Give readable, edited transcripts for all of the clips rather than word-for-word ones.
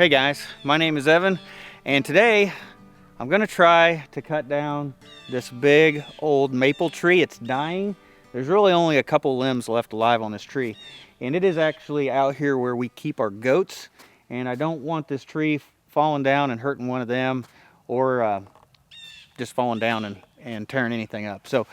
Hey guys, my name is Evan, and today I'm gonna try to cut down this big old maple tree. It's dying. There's really only a couple limbs left alive on this tree, and it is actually out here where we keep our goats, and I don't want this tree falling down and hurting one of them, or just falling down and tearing anything up. So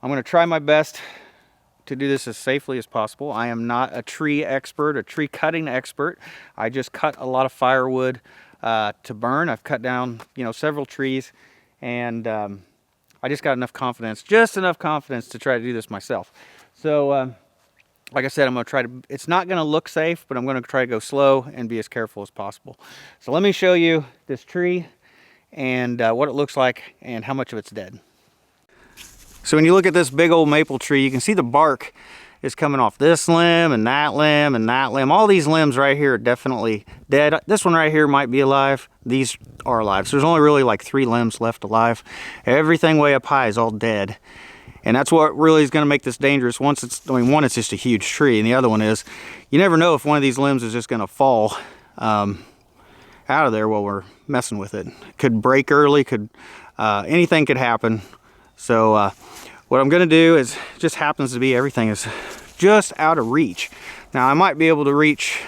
I'm gonna try my best to do this as safely as possible. I am not a tree expert, a tree cutting expert. I just cut a lot of firewood to burn. I've cut down, several trees, and I just got enough confidence, just enough confidence to try to do this myself. So, like I said, I'm gonna try to, it's not gonna look safe, but I'm gonna try to go slow and be as careful as possible. So let me show you this tree and what it looks like and how much of it's dead. So when you look at this big old maple tree, you can see the bark is coming off this limb and that limb and that limb. All these limbs right here are definitely dead. This one right here might be alive. These are alive. So there's only really like 3 limbs left alive. Everything way up high is all dead. And that's what really is going to make this dangerous. One, it's just a huge tree, and the other one is, you never know if one of these limbs is just going to fall out of there while we're messing with it. Could break early, anything could happen. So what I'm gonna do is, just happens to be everything is just out of reach. Now I might be able to reach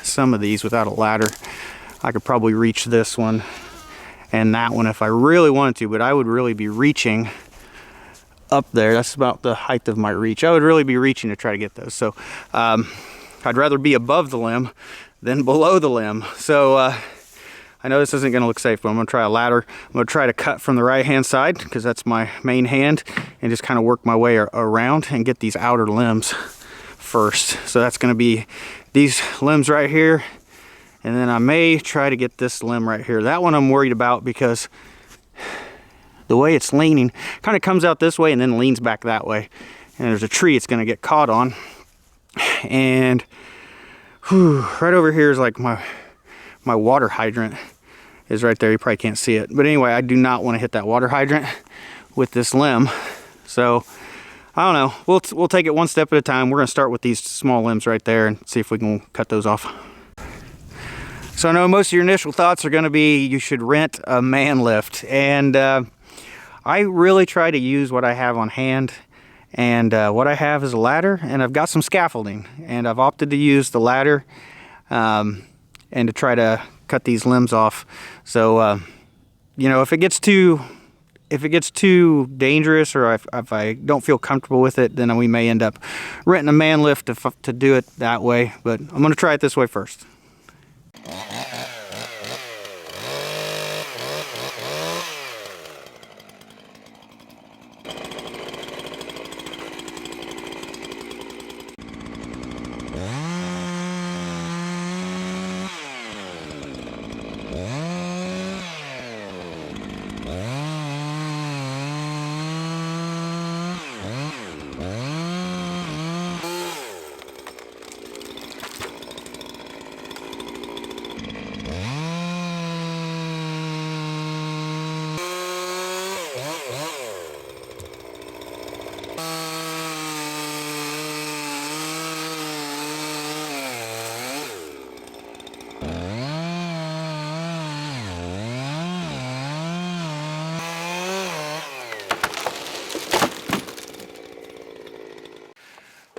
some of these without a ladder. I could probably reach this one and that one if I really wanted to, but I would really be reaching up there. That's about the height of my reach. I would really be reaching to try to get those. So I'd rather be above the limb than below the limb. So I know this isn't going to look safe, but I'm going to try a ladder. I'm going to try to cut from the right hand side because that's my main hand, and just kind of work my way around and get these outer limbs first. So that's going to be these limbs right here, and then I may try to get this limb right here. That one I'm worried about because the way it's leaning kind of comes out this way and then leans back that way, and there's a tree it's going to get caught on. And right over here is like my water hydrant is right there. You probably can't see it, but anyway, I do not want to hit that water hydrant with this limb. So I don't know, we'll take it one step at a time. We're going to start with these small limbs right there and see if we can cut those off. So I know most of your initial thoughts are going to be you should rent a man lift, and I really try to use what I have on hand, and what I have is a ladder, and I've got some scaffolding, and I've opted to use the ladder and to try to cut these limbs off. So if it gets too dangerous, or if I don't feel comfortable with it, then we may end up renting a man lift to do it that way. But I'm going to try it this way first.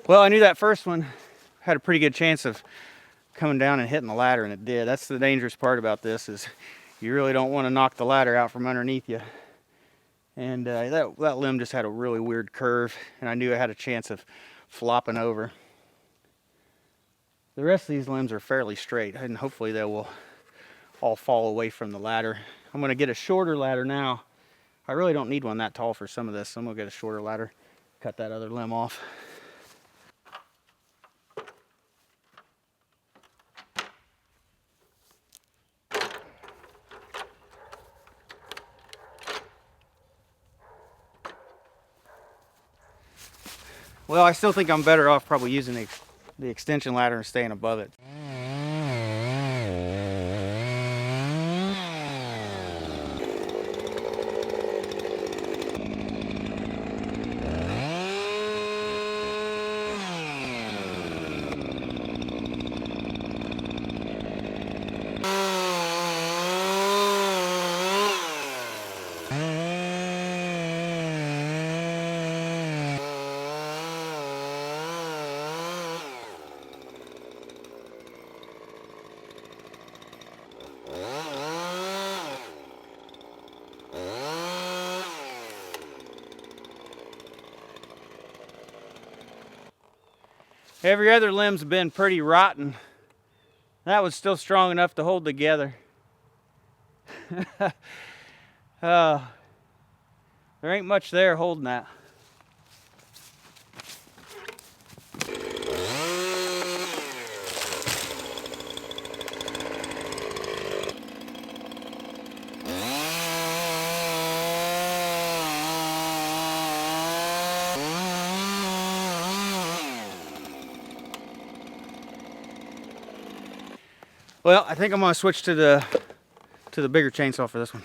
Well, I knew that first one had a pretty good chance of coming down and hitting the ladder, and it did. That's the dangerous part about this, is you really don't want to knock the ladder out from underneath you. And that limb just had a really weird curve, and I knew it had a chance of flopping over. The rest of these limbs are fairly straight, and hopefully they will all fall away from the ladder. I'm going to get a shorter ladder now. I really don't need one that tall for some of this, so I'm going to get a shorter ladder, cut that other limb off. Well, I still think I'm better off probably using the extension ladder and staying above it. Every other limb's been pretty rotten. That was still strong enough to hold together. There ain't much there holding that. Well, I think I'm gonna switch to the bigger chainsaw for this one.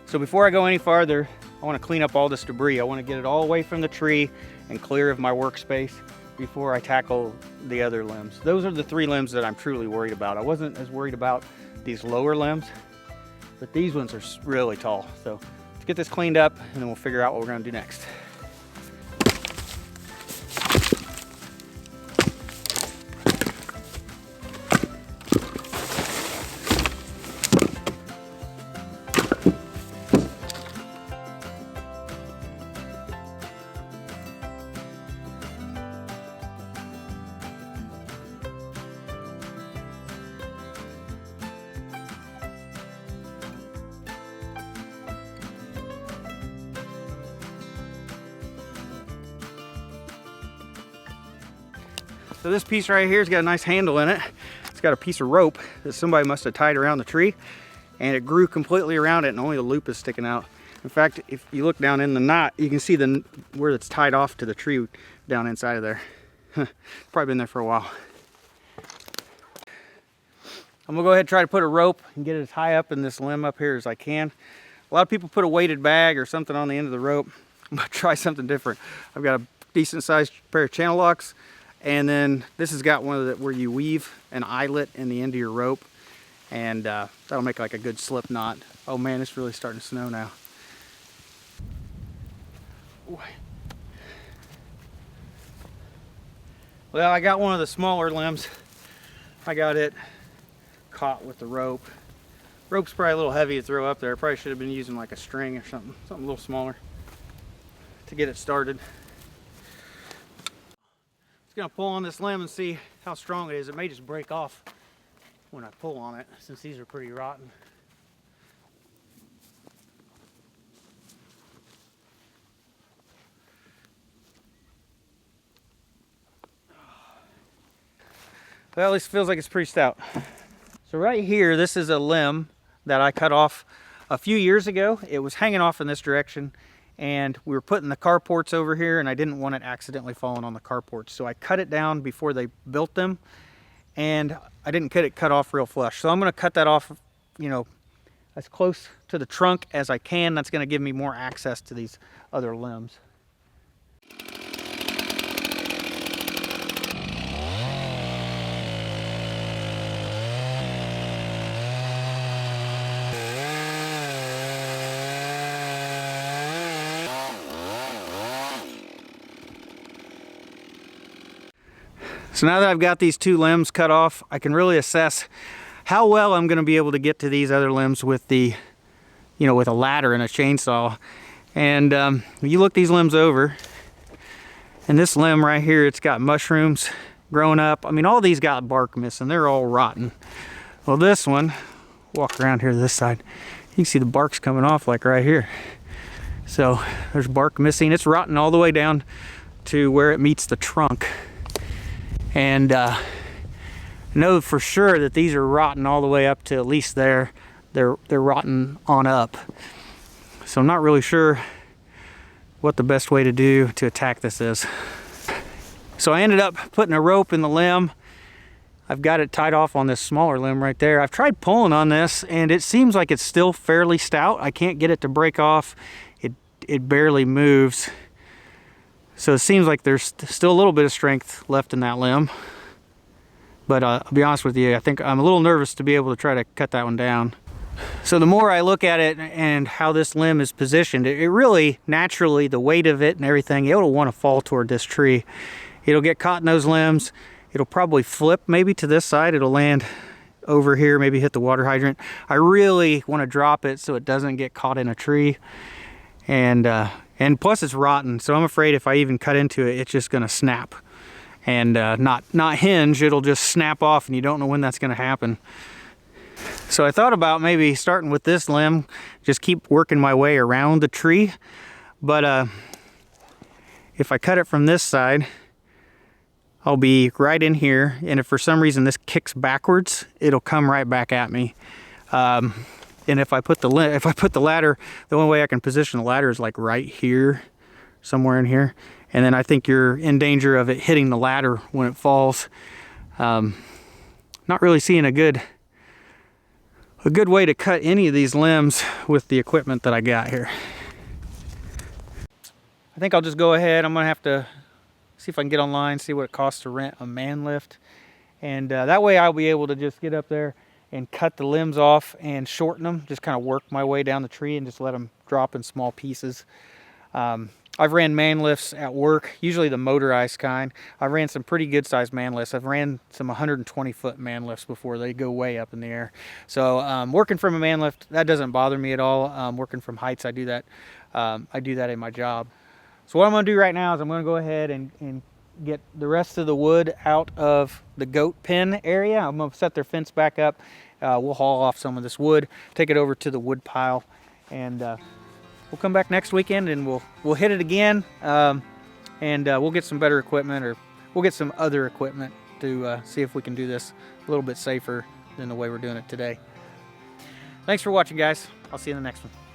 So before I go any farther, I want to clean up all this debris. I want to get it all away from the tree and clear of my workspace before I tackle the other limbs. Those are the 3 limbs that I'm truly worried about. I wasn't as worried about these lower limbs, but these ones are really tall. So let's get this cleaned up and then we'll figure out what we're going to do next. So this piece right here has got a nice handle in it. It's got a piece of rope that somebody must have tied around the tree, and it grew completely around it and only the loop is sticking out. In fact, if you look down in the knot, you can see where it's tied off to the tree down inside of there. Probably been there for a while. I'm gonna go ahead and try to put a rope and get it as high up in this limb up here as I can. A lot of people put a weighted bag or something on the end of the rope. I'm gonna try something different. I've got a decent sized pair of channel locks, and then this has got one of the, where you weave an eyelet in the end of your rope, and that'll make like a good slip knot. Oh man, it's really starting to snow now. Well, I got one of the smaller limbs. I got it caught with the rope. Rope's probably a little heavy to throw up there. I probably should have been using like a string or something a little smaller to get it started. Just gonna pull on this limb and see how strong it is. It may just break off when I pull on it, since these are pretty rotten. Well, at least it feels like it's pretty stout. So right here, this is a limb that I cut off a few years ago. It was hanging off in this direction, and we were putting the carports over here, and I didn't want it accidentally falling on the carports. So I cut it down before they built them, and I didn't get it cut off real flush. So I'm gonna cut that off, you know, as close to the trunk as I can. That's gonna give me more access to these other limbs. So now that I've got these 2 limbs cut off, I can really assess how well I'm going to be able to get to these other limbs with the, you know, with a ladder and a chainsaw. And you look these limbs over, and this limb right here, it's got mushrooms growing up. I mean, all these got bark missing. They're all rotten. Well, this one, walk around here to this side, you can see the bark's coming off like right here. So there's bark missing. It's rotten all the way down to where it meets the trunk. And know for sure that these are rotten all the way up to at least there. they're rotting on up. So I'm not really sure what the best way to do to attack this is. So I ended up putting a rope in the limb. I've got it tied off on this smaller limb right there. I've tried pulling on this and it seems like it's still fairly stout. I can't get it to break off. It barely moves. So it seems like there's still a little bit of strength left in that limb. But I'll be honest with you, I think I'm a little nervous to be able to try to cut that one down. So the more I look at it and how this limb is positioned, it really, naturally, the weight of it and everything, it'll want to fall toward this tree. It'll get caught in those limbs. It'll probably flip maybe to this side. It'll land over here, maybe hit the water hydrant. I really want to drop it so it doesn't get caught in a tree. And plus it's rotten, so I'm afraid if I even cut into it, it's just gonna snap. And not hinge, it'll just snap off and you don't know when that's gonna happen. So I thought about maybe starting with this limb, just keep working my way around the tree. But if I cut it from this side, I'll be right in here, and if for some reason this kicks backwards, it'll come right back at me. And if I put the ladder, the only way I can position the ladder is like right here, somewhere in here. And then I think you're in danger of it hitting the ladder when it falls. Not really seeing a good way to cut any of these limbs with the equipment that I got here. I think I'll just go ahead. I'm gonna have to see if I can get online, see what it costs to rent a man lift. And that way I'll be able to just get up there and cut the limbs off and shorten them, just kind of work my way down the tree and just let them drop in small pieces. I've ran man lifts at work, usually the motorized kind. I've ran some pretty good sized man lifts. I've ran some 120-foot man lifts before. They go way up in the air. So working from a man lift, that doesn't bother me at all. Working from heights, I do that in my job. So what I'm gonna do right now is I'm gonna go ahead and get the rest of the wood out of the goat pen area. I'm gonna set their fence back up. We'll haul off some of this wood, take it over to the wood pile, and we'll come back next weekend and we'll hit it again, and we'll get some better equipment, or we'll get some other equipment to see if we can do this a little bit safer than the way we're doing it today. Thanks for watching, guys. I'll see you in the next one.